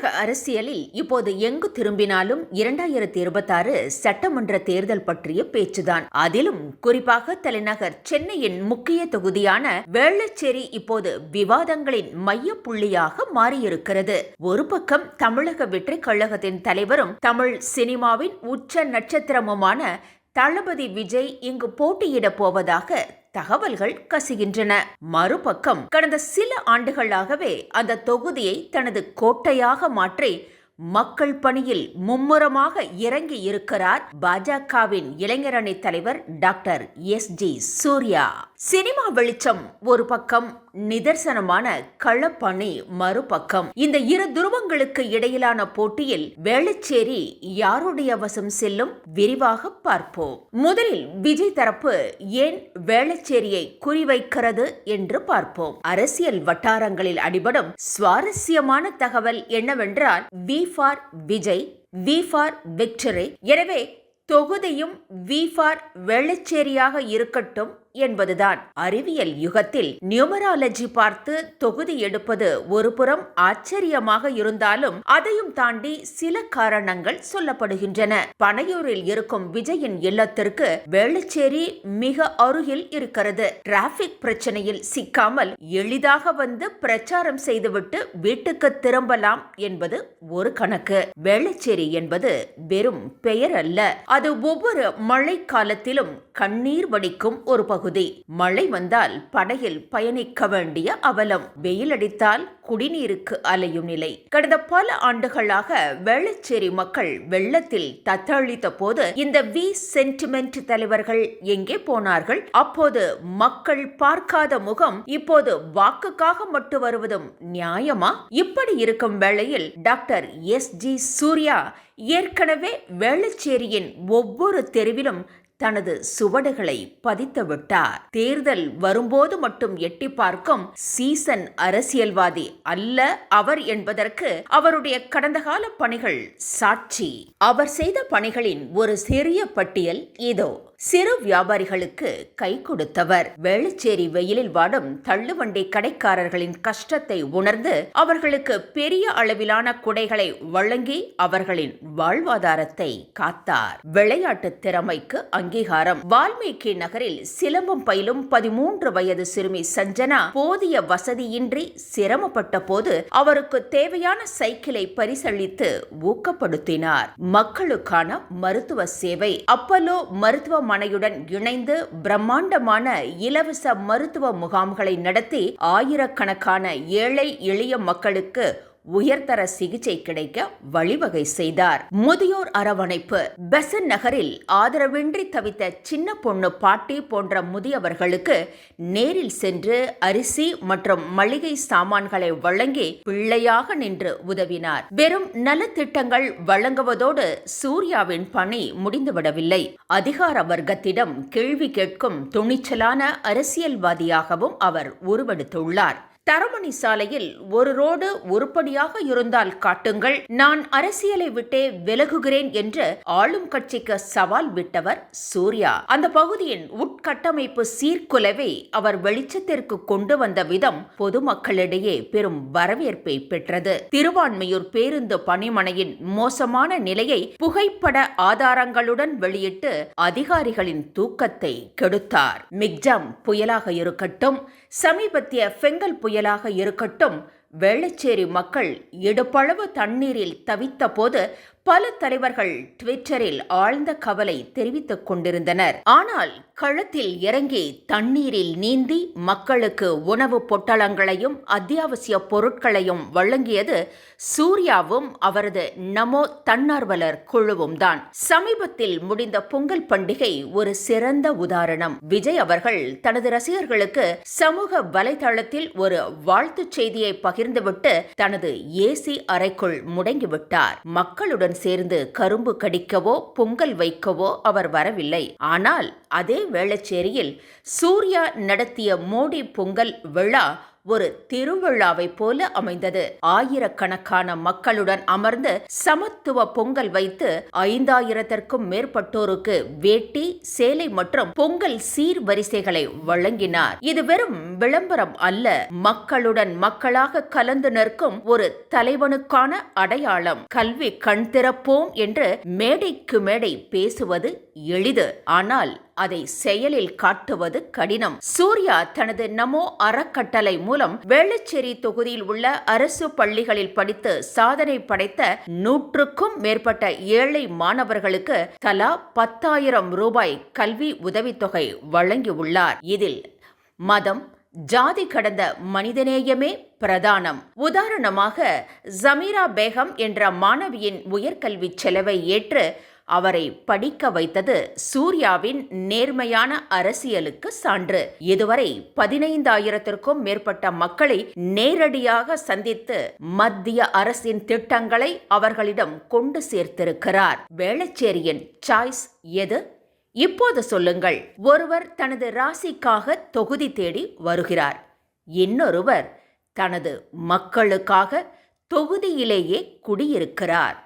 தமிழக அரசியலில் இப்போது எங்கு திரும்பினாலும் 2026 சட்டமன்ற தேர்தல் பற்றிய பேச்சுதான். அதிலும் குறிப்பாக தலைநகர் சென்னையின் முக்கிய தொகுதியான வேளச்சேரி இப்போது விவாதங்களின் மைய புள்ளியாக மாறியிருக்கிறது. ஒரு பக்கம் தமிழக வெற்றிக் கழகத்தின் தலைவரும் தமிழ் சினிமாவின் உச்ச நட்சத்திரமுமான தளபதி விஜய் இங்கு போட்டியிட போவதாக தகவல்கள் கசிகின்றன. மறுபக்கம் கடந்த சில ஆண்டுகளாகவே அந்த தொகுதியை தனது கோட்டையாக மாற்றி மக்கள் பணியில் மும்முரமாக இறங்கி இருக்கிறார் பாஜகவின் இளைஞரணி தலைவர் டாக்டர் எஸ்.ஜி. சூர்யா. சினிமா வெளிச்சம் ஒரு பக்கம், நிதர்சனமான களப்பணி மறுபக்கம். இந்த இரு துருவங்களுக்கு இடையிலான போட்டியில் வேளச்சேரி யாருடைய வசம் செல்லும்? விரிவாக பார்ப்போம். முதலில் விஜய் தரப்பு ஏன் வேளச்சேரியை குறிவைக்கிறது என்று பார்ப்போம். அரசியல் வட்டாரங்களில் அடிபடும் சுவாரஸ்யமான தகவல் என்னவென்றால், V for Vijay, V for victory. எனவே தொகுதியும் வி ஃபார் வேளச்சேரியாக இருக்கட்டும் என்பதுதான். அறிவியல் யுகத்தில் நியூமராலஜி பார்த்து தொகுதி எடுப்பது ஒரு புறம் ஆச்சரியமாக இருந்தாலும் அதையும் தாண்டி சில காரணங்கள் சொல்லப்படுகின்றன. பனையூரில் இருக்கும் விஜயின் இல்லத்திற்கு வேளச்சேரி மிக அருகில் இருக்கிறது. டிராபிக் பிரச்சனையில் சிக்காமல் எளிதாக வந்து பிரச்சாரம் செய்துவிட்டு வீட்டுக்கு திரும்பலாம் என்பது ஒரு கணக்கு. வேளச்சேரி என்பது வெறும் பெயர் அல்ல, அது ஒவ்வொரு மழை காலத்திலும் கண்ணீர் வடிக்கும் ஒரு பகுதி. மழை வந்தால் படகில் பயணிக்க வேண்டிய அவலம், வெயில் அடித்தால் குடிநீருக்கு அலையும் நிலை. கடந்த பல ஆண்டுகளாக வேளச்சேரி மக்கள் வெள்ளத்தில் தத்தளித்த போது இந்த வி சென்டிமெண்ட் தலைவர்கள் எங்கே போனார்கள்? அப்போது மக்கள் பார்க்காத முகம் இப்போது வாக்குக்காக மட்டும் வருவதும் நியாயமா? இப்படி இருக்கும் வேளையில் டாக்டர் எஸ்.ஜி. சூர்யா ஏற்கனவே வேளச்சேரியின் ஒவ்வொரு தெருவிலும் தனது சுவடுகளை பதித்து விட்டார். தேர்தல் வரும்போது மட்டும் எட்டி பார்க்கும் சீசன் அரசியல்வாதி அல்ல அவர் என்பதற்கு அவருடைய கடந்த கால பணிகள் சாட்சி. அவர் செய்த பணிகளின் ஒரு சிறிய பட்டியல் இதோ. சிறு வியாபாரிகளுக்கு கை கொடுத்தவர். வேளச்சேரி வெயிலில் வாடும் தள்ளுவண்டி கடைக்காரர்களின் கஷ்டத்தை உணர்ந்து அவர்களுக்கு பெரிய அளவிலான குடைகளை வழங்கி அவர்களின் வாழ்வாதாரத்தை காத்தார். விளையாட்டு திறமைக்கு அங்கீகாரம். வால்மீகி நகரில் சிலம்பம் பயிலும் 13 வயது சிறுமி சஞ்சனா போதிய வசதியின்றி சிரமப்பட்ட போது அவருக்கு தேவையான சைக்கிளை பரிசளித்து ஊக்கப்படுத்தினார். மக்களுக்கான மருத்துவ சேவை. அப்பல்லோ மருத்துவமனையுடன் இணைந்து பிரம்மாண்டமான இலவச மருத்துவ முகாம்களை நடத்தி ஆயிரக்கணக்கான ஏழை எளிய மக்களுக்கு உயர்தர சிகிச்சை கிடைக்க வழிவகை செய்தார். முதியோர் அரவணைப்பு. பெசன் நகரில் ஆதரவின்றி தவித்த சின்ன பொண்ணு பாட்டி போன்ற முதியவர்களுக்கு நேரில் சென்று அரிசி மற்றும் மளிகை சாமான்களை வழங்கி பிள்ளையாக நின்று உதவினார். வெறும் நலத்திட்டங்கள் வழங்குவதோடு சூர்யாவின் பணி முடிந்துவிடவில்லை. அதிகார வர்க்கத்திடம் கேள்வி கேட்கும் துணிச்சலான அரசியல்வாதியாகவும் அவர் உருவெடுத்துள்ளார். தரமணி சாலையில் ஒரு ரோடு உருப்படியாக இருந்தால் காட்டுங்கள், நான் அரசியலை விட்டே விலகுகிறேன் என்று ஆளும் கட்சிக்கு சவால் விட்டவர் சூர்யா. அந்த பகுதியின் உட்கட்டமைப்பு சீர்குலைவை அவர் வெளிச்சத்திற்கு கொண்டு வந்த விதம் பொதுமக்களிடையே பெரும் வரவேற்பை பெற்றது. திருவான்மையூர் பேருந்து பணிமனையின் மோசமான நிலையை புகைப்பட ஆதாரங்களுடன் வெளியிட்டு அதிகாரிகளின் தூக்கத்தை கெடுத்தார். மிக்ஜாம் புயலாக இருக்கட்டும், சமீபத்திய பெங்கல் புயலாக இருக்கட்டும், வேளச்சேரி மக்கள் இடுப்பளவு தண்ணீரில் தவித்த போது பல தலைவர்கள் ட்விட்டரில் ஆழ்ந்த கவலை தெரிவித்துக் கொண்டிருந்தனர். ஆனால் களத்தில் இறங்கி தண்ணீரில் நீந்தி மக்களுக்கு உணவு பொட்டலங்களையும் அத்தியாவசிய பொருட்களையும் வழங்கியது சூர்யாவும் அவரது நமோ தன்னார்வலர் குழுவும் தான். சமீபத்தில் முடிந்த பொங்கல் பண்டிகை ஒரு சிறந்த உதாரணம். விஜய் அவர்கள் தனது ரசிகர்களுக்கு சமூக வலைதளத்தில் ஒரு வாழ்த்துச் செய்தியை பகிர்ந்துவிட்டு தனது ஏசி அறைக்குள் முடங்கிவிட்டார். மக்களுடன் சேர்ந்து கரும்பு கடிக்கவோ பொங்கல் வைக்கவோ அவர் வரவில்லை. ஆனால் அதே வேளச்சேரியில் சூர்யா நடத்திய மோடி பொங்கல் விழா ஒரு திருவிழாவை போல அமைந்தது. ஆயிரக்கணக்கான மக்களுடன் அமர்ந்து சமத்துவ பொங்கல் வைத்து 5000த்திற்கும் மேற்பட்டோருக்கு வேட்டி, சேலை மற்றும் பொங்கல் சீர்வரிசைகளை வழங்கினார். இது வெறும் விளம்பரம் அல்ல, மக்களுடன் மக்களாக கலந்து நிற்கும் ஒரு தலைவனுக்கான அடையாளம். கல்வி கண் திறப்போம் என்று மேடைக்கு மேடை பேசுவது எளிது, ஆனால் அதை செயலில் காட்டுவது கடினம். சூர்யா தனது நமோ அறக்கட்டளை மூலம் வேளச்சேரி தொகுதியில் உள்ள அரசு பள்ளிகளில் படித்து சாதனை படைத்த 100க்கும் மேற்பட்ட ஏழை மாணவர்களுக்கு தலா 10,000 ரூபாய் கல்வி உதவித்தொகை வழங்கியுள்ளார். இதில் மதம், ஜாதி கடந்த மனிதநேயமே பிரதானம். உதாரணமாக, ஜமீரா பேகம் என்ற மாணவியின் உயர்கல்வி செலவை ஏற்று அவரை படிக்க வைத்தது சூர்யாவின் நேர்மையான அரசியலுக்கு சான்று. இதுவரை 15,000த்திற்கும் மேற்பட்ட மக்களை நேரடியாக சந்தித்து மத்திய அரசின் திட்டங்களை அவர்களிடம் கொண்டு சேர்த்திருக்கிறார். வேளச்சேரியின் சாய்ஸ் எது? இப்போது சொல்லுங்கள். ஒருவர் தனது ராசிக்காக தொகுதி தேடி வருகிறார், இன்னொருவர் தனது மக்களுக்காக தொகுதியிலேயே குடியிருக்கிறார்.